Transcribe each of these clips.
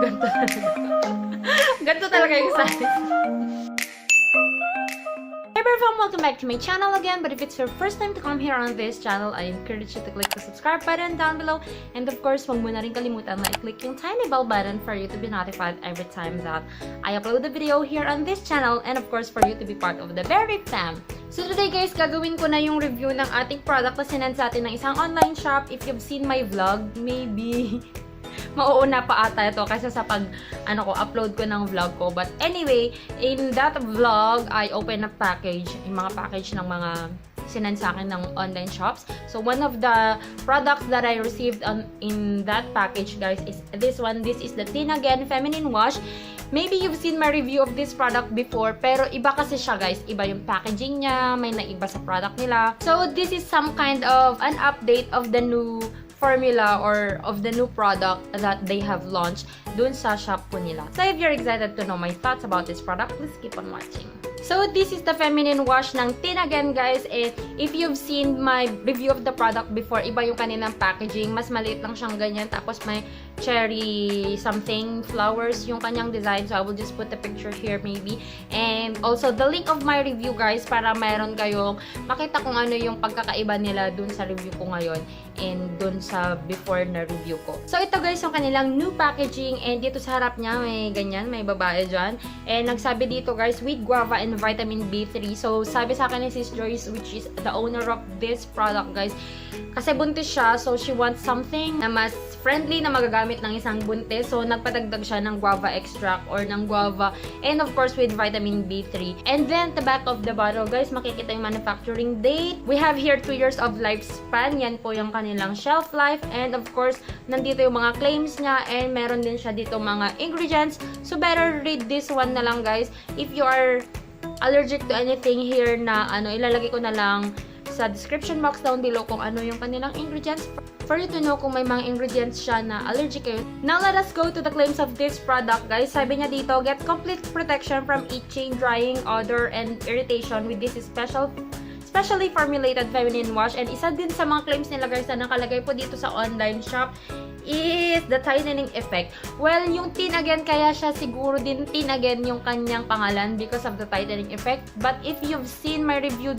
Ganito talaga. Ganito talaga yung size. Hey everyone, welcome back to my channel again. But if it's your first time to come here on this channel, I encourage you to click the subscribe button down below. And of course, huwag mo na rin kalimutan na i-click yung tiny bell button for you to be notified every time that I upload a video here on this channel. And of course, for you to be part of the very fam. So today guys, gagawin ko na yung review ng ating product na sinend sa atin ng isang online shop. If you've seen my vlog, maybe mauuna pa ata ito kaysa sa upload ko ng vlog ko. But anyway, in that vlog, I opened a package, yung mga package ng mga sinend sa akin ng online shops. So one of the products that I received in that package, guys, is this one. This is the Tinagen Feminine Wash. Maybe you've seen my review of this product before, pero iba kasi siya, guys. Iba yung packaging niya, may naiba sa product nila. So this is some kind of an update of the new formula or of the new product that they have launched dun sa shop po nila. So if you're excited to know my thoughts about this product, please keep on watching. So this is the feminine wash ng Tinagen, guys. And if you've seen my review of the product before, iba yung kanilang packaging. Mas maliit lang siyang ganyan. Tapos may cherry something flowers yung kanyang design. So I will just put the picture here maybe. And also the link of my review, guys, para mayroon kayong makita kung ano yung pagkakaiba nila dun sa review ko ngayon and dun sa before na review ko. So ito, guys, yung kanilang new packaging. And dito sa harap niya may ganyan, may babae dyan. And nagsabi dito, guys, with guava and vitamin B3. So sabi sa akin ni Sis Joyce, which is the owner of this product, guys, kasi buntis siya, so she wants something na mas friendly na magagamit ng isang buntis. So nagpadagdag siya ng guava extract or ng guava, and of course with vitamin B3. And then the back of the bottle, guys, makikita yung manufacturing date. We have here 2 years of lifespan. Yan po yung kanilang shelf life. And of course, nandito yung mga claims niya, and meron din siya dito mga ingredients. So better read this one na lang, guys. If you are allergic to anything here na ilalagay ko na lang sa description box down below kung ano yung kanilang ingredients for you to know kung may mga ingredients siya na allergic kayo. Now, let us go to the claims of this product, guys. Sabi niya dito, get complete protection from itching, drying, odor, and irritation with this specially formulated feminine wash. And isa din sa mga claims nila, guys, na nakalagay po dito sa online shop is the tightening effect. Well, yung Tinagen, kaya siya siguro din Tinagen yung kanyang pangalan because of the tightening effect. But if you've seen my review,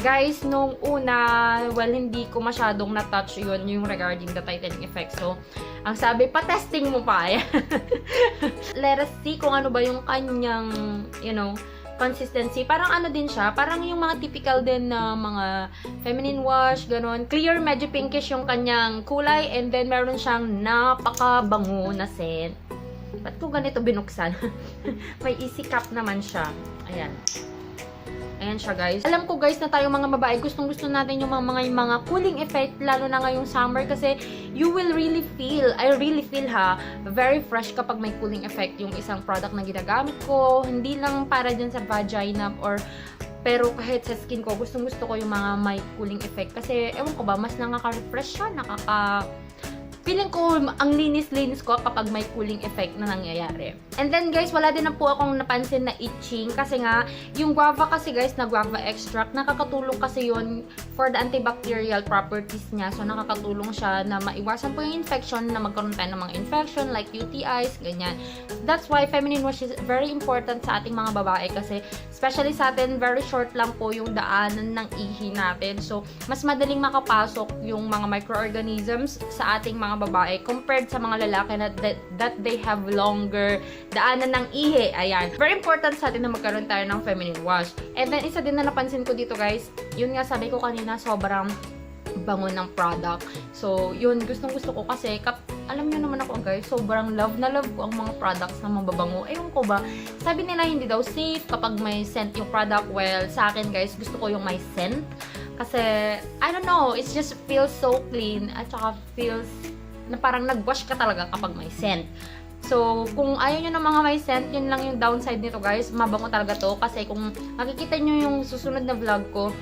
guys, nung una, well, hindi ko masyadong na-touch yun, yung regarding the tightening effect. So, ang sabi, pa-testing mo pa. Let us see kung ano ba yung kanyang, consistency. Parang din siya, parang yung mga typical din na mga feminine wash, ganon. Clear, medyo pinkish yung kanyang kulay, and then meron siyang napakabango na scent. Ba't ko ganito binuksan? May easy cap naman siya. Ayan. Ayan siya, guys. Alam ko, guys, na tayong mga babae, gustong-gusto natin yung mga cooling effect, lalo na ngayong summer, kasi you will really feel, I really feel very fresh kapag may cooling effect yung isang product na ginagamit ko. Hindi lang para dyan sa vagina pero kahit sa skin ko, gustong-gusto ko yung mga may cooling effect. Kasi, ewan ko ba, mas nakaka-refresh siya, feeling ko, ang linis-linis ko kapag may cooling effect na nangyayari. And then, guys, wala din na po akong napansin na itching. Kasi nga, yung guava kasi, guys, na guava extract, nakakatulong kasi yun for the antibacterial properties niya. So, nakakatulong siya na maiwasan po yung infection, na magkaroon tayo ng mga infection like UTIs, ganyan. That's why feminine wash is very important sa ating mga babae kasi especially sa atin, very short lang po yung daanan ng ihi natin. So, mas madaling makapasok yung mga microorganisms sa ating mga babae compared sa mga lalaki na that they have longer daanan ng ihi. Ayan. Very important sa atin na magkaroon tayo ng feminine wash. And then, isa din na napansin ko dito, guys, yun nga sabi ko kanina, sobrang bango ng product. So, yun, gustong-gusto ko kasi, alam nyo naman ako, guys, sobrang love na love ko ang mga products na mababango. Ewan ko ba, sabi nila hindi daw safe kapag may scent yung product. Well, sa akin, guys, gusto ko yung may scent. Kasi, I don't know, it just feels so clean at saka feels na parang nag-wash ka talaga kapag may scent. So, kung ayaw nyo ng mga may scent, yun lang yung downside nito, guys. Mabango talaga to. Kasi kung makikita nyo yung susunod na vlog ko,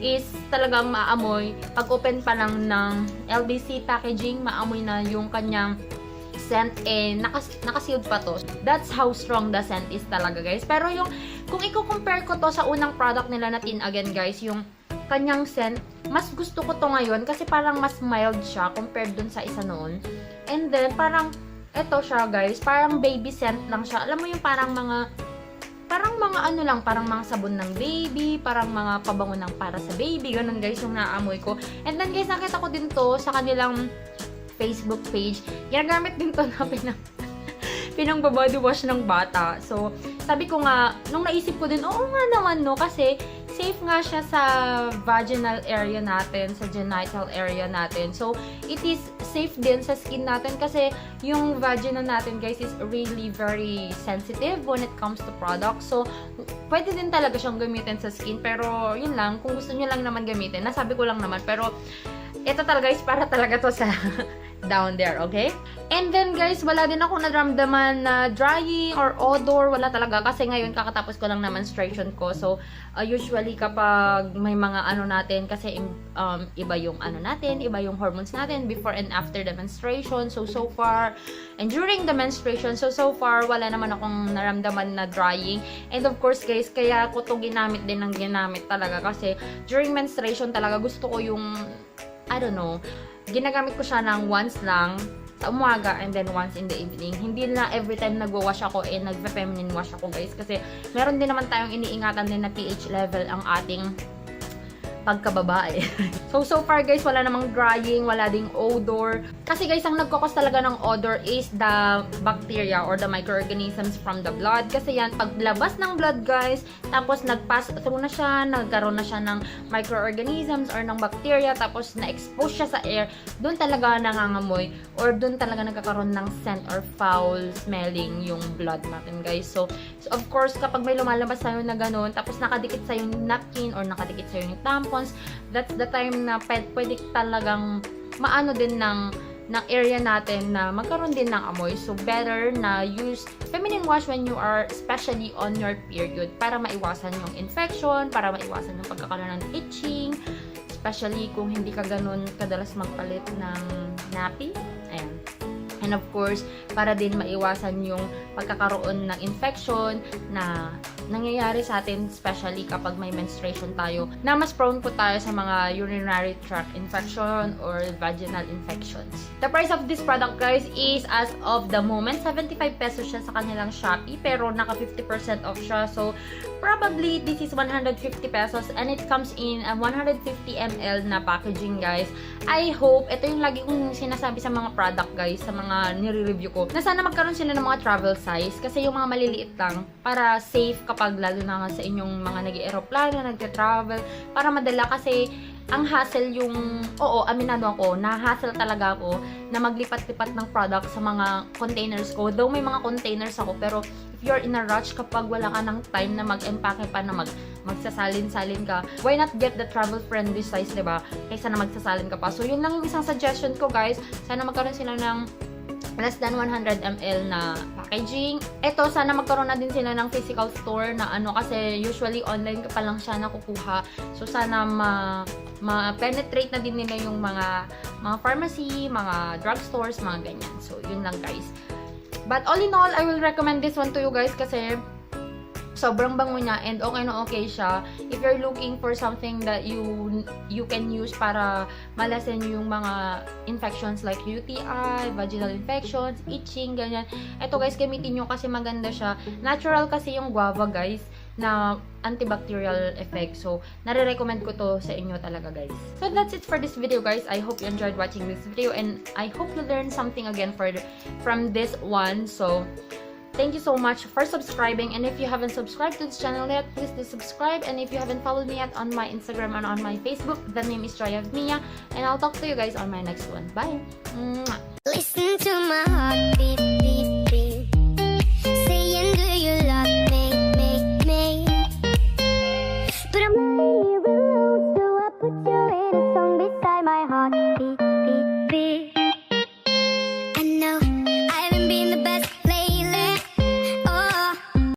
is talagang maamoy. Pag open pa lang ng LBC packaging, maamoy na yung kanyang scent, nakasealed pa to. That's how strong the scent is talaga, guys. Pero yung, kung i-compare ko to sa unang product nila na Tinagen, guys, yung kanyang scent, mas gusto ko to ngayon kasi parang mas mild siya compared dun sa isa noon. And then, parang, Ito siya guys, parang baby scent lang siya. Alam mo yung parang mga ano lang, parang mga sabon ng baby, parang mga pabango ng para sa baby, ganun guys yung naamoy ko. And then guys, nakita ko din to sa kanilang Facebook page. Ginagamit din to na pinang body wash ng bata. So, sabi ko nga, nung naisip ko din, oo nga naman no, kasi safe nga siya sa vaginal area natin, sa genital area natin. So, it is safe din sa skin natin kasi yung vagina natin, guys, is really very sensitive when it comes to products. So, pwede din talaga siyang gamitin sa skin. Pero, yun lang, kung gusto niyo lang naman gamitin, nasabi ko lang naman. Pero, ito talaga guys, para talaga to sa down there, okay? And then guys, wala din ako naramdaman na drying or odor, wala talaga kasi ngayon kakatapos ko lang na menstruation ko. So, usually kapag may mga ano natin, kasi iba yung ano natin, iba yung hormones natin before and after the menstruation. So far, and during the menstruation, so far, wala naman akong naramdaman na drying. And of course guys, kaya ko to ginamit din ng ginamit talaga kasi during menstruation talaga gusto ko yung, I don't know, ginagamit ko siya ng once lang sa umaga and then once in the evening. Hindi na every time nagwa-wash ako nagfe-feminine wash ako guys kasi meron din naman tayong iniingatan din na pH level ang ating pagkababae. So far guys, wala namang drying, wala ding odor. Kasi guys, ang nagkakos talaga ng odor is the bacteria or the microorganisms from the blood. Kasi yan, paglabas ng blood guys, tapos nag-pass through na siya, nagkaroon na siya ng microorganisms or ng bacteria, tapos na-expose siya sa air, doon talaga nangangamoy or doon talaga nagkakaroon ng scent or foul smelling yung blood natin guys. So of course, kapag may lumalabas sa'yo na ganun, tapos nakadikit sa'yo yung napkin or nakadikit sa'yo yung tampons, that's the time na pwede talagang maano din ng area natin na magkaroon din ng amoy. So, better na use feminine wash when you are especially on your period para maiwasan yung infection, para maiwasan yung pagkakaroon ng itching, especially kung hindi ka ganun kadalas magpalit ng nappy. Ayan. And of course, para din maiwasan yung pagkakaroon ng infection na nangyayari sa atin, especially kapag may menstruation tayo, na mas prone po tayo sa mga urinary tract infection or vaginal infections. The price of this product guys is as of the moment, 75 pesos siya sa kanilang Shopee, pero naka 50% off siya. So, probably this is 150 pesos and it comes in a 150 ml na packaging guys. I hope, ito yung lagi kong sinasabi sa mga product guys, sa mga nire-review ko, na sana magkaroon sila ng mga travel size kasi yung mga maliliit lang para safe kapag lalo na nga sa inyong mga nag-aeroplano, nagte-travel, para madala kasi ang hassle yung, oo, aminado ako, na-hassle talaga ako na maglipat-lipat ng product sa mga containers ko. Though may mga containers ako, pero if you're in a rush kapag wala ka ng time na mag-empake pa na magsasalin-salin ka, why not get the travel-friendly size, diba? Kaysa na magsasalin ka pa. So, yun lang yung isang suggestion ko, guys. Sana magkaroon sila ng less than 100 ml na packaging. Ito, sana magkaroon na din sila ng physical store na ano, kasi usually online ka pa lang siya nakukuha. So, sana ma-penetrate na din nila yung mga pharmacy, mga drugstores, mga ganyan. So, yun lang guys. But all in all, I will recommend this one to you guys kasi sobrang bango niya and okay na okay siya. If you're looking for something that you can use para malasen yung mga infections like UTI, vaginal infections, itching, ganyan. Ito guys, gamitin nyo kasi maganda siya. Natural kasi yung guava guys na antibacterial effect. So, nare-recommend ko to sa inyo talaga guys. So, that's it for this video guys. I hope you enjoyed watching this video and I hope you learned something again from this one. So, thank you so much for subscribing, and if you haven't subscribed to this channel yet, please do subscribe, and if you haven't followed me yet on my Instagram and on my Facebook, the name is Joy of Mia, and I'll talk to you guys on my next one. Bye! Mwah. Listen to my heartbeat.